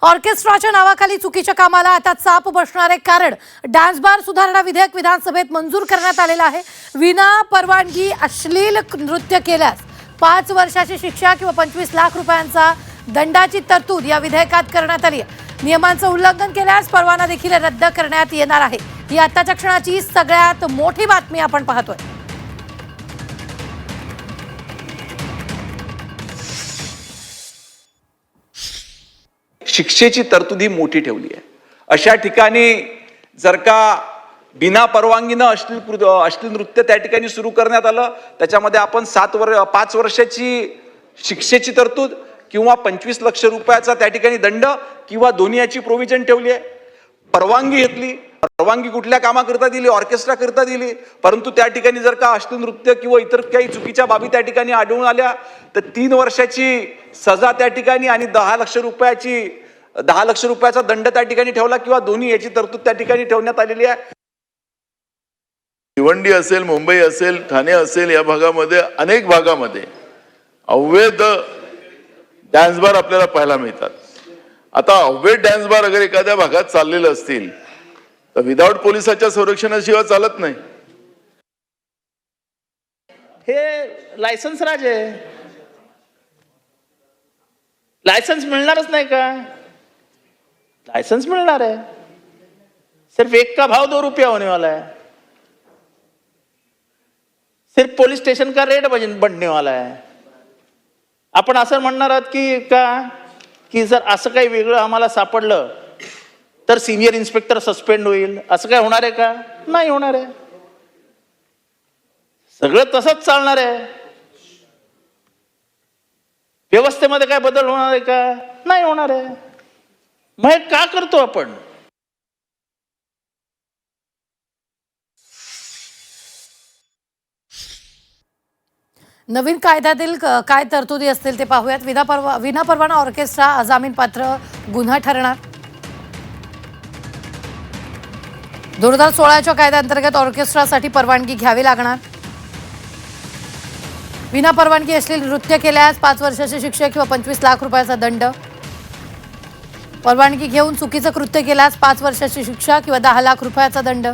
ऑर्केस्ट्राच्या नावाखाली चुकीच्या कामाला आता चाप बसणार आहे, कारण डान्स बार सुधारणा विधेयक विधानसभेत मंजूर करण्यात आलेलं आहे। विना परवानगी अश्लील नृत्य केल्यास 5 वर्षाची शिक्षा किंवा 25 लाख रुपयांचा दंडाची तरतूद या विधेयकात करण्यात आली आहे। नियमांचं उल्लंघन केल्यास परवाना देखील रद्द करण्यात येणार आहे। ही आताच्या क्षणाची सगळ्यात मोठी बातमी आपण पाहतोय। शिक्षेची तरतूद ही मोठी ठेवली आहे। अशा ठिकाणी जर का बिना परवानगीनं अश्लील नृत्य त्या ठिकाणी सुरू करण्यात आलं, त्याच्यामध्ये आपण 5 वर्षाची शिक्षेची तरतूद किंवा 25 लाख रुपयाचा त्या ठिकाणी दंड किंवा दोन्ही याची प्रोव्हिजन ठेवली आहे। परवानगी घेतली, परवानगी कुठल्या कामाकरता दिली? ऑर्केस्ट्रा करता दिली, परंतु त्या ठिकाणी जर का अश्लील नृत्य किंवा इतर काही चुकीच्या बाबी त्या ठिकाणी आढळून आल्या तर 3 वर्षाची सजा त्या ठिकाणी आणि 10 लाख रुपयाचा दंड त्या ठिकाणी ठेवला किंवा दोन्ही याची तरतूद त्या ठिकाणी ठेवण्यात आलेली आहे। भिवंडी असेल, मुंबई असेल, ठाणे असेल, या भागामध्ये अनेक भागामध्ये अवैध डान्स बार आपल्याला पाहायला मिळतात। आता अवैध डान्स बार अगर एखाद्या भागात चाललेले असतील तर विदाउट पोलिसाच्या संरक्षणाशिवाय चालत नाही। हे लायसन्स राज आहे, लायसन्स मिळणारच नाही का? लाइसेंस मिलना है, सिर्फ एक का भाव 2 रुपया होने वाला है, सिर्फ पुलिस स्टेशन का रेट बढ़ने वाला है। आपण असं म्हणणार आहात की जर असं काही वेगळं आम्हाला सापडलं तर सिनियर इन्स्पेक्टर सस्पेंड होईल, असं काय होणार आहे का? नाही होणार आहे, सगळं तसंच चालणार आहे। व्यवस्थेमध्ये काय बदल होणार आहे का? नाही होणार आहे। मग हे का करतो आपण? नवीन कायद्यातील काय तरतुदी असतील ते पाहूयात। विना परवाना ऑर्केस्ट्रा अजामीनपात्र गुन्हा ठरणार। 2016च्या कायद्याअंतर्गत ऑर्केस्ट्रासाठी परवानगी घ्यावी लागणार। विना परवानगी अश्लील नृत्य केल्यास 5 वर्षाची शिक्षा किंवा 25 लाख रुपयाचा दंड। परवानगी घेऊन चुकीचं कृत्य केल्यास 5 वर्षाची शिक्षा किंवा 10 लाख रुपयाचा दंड।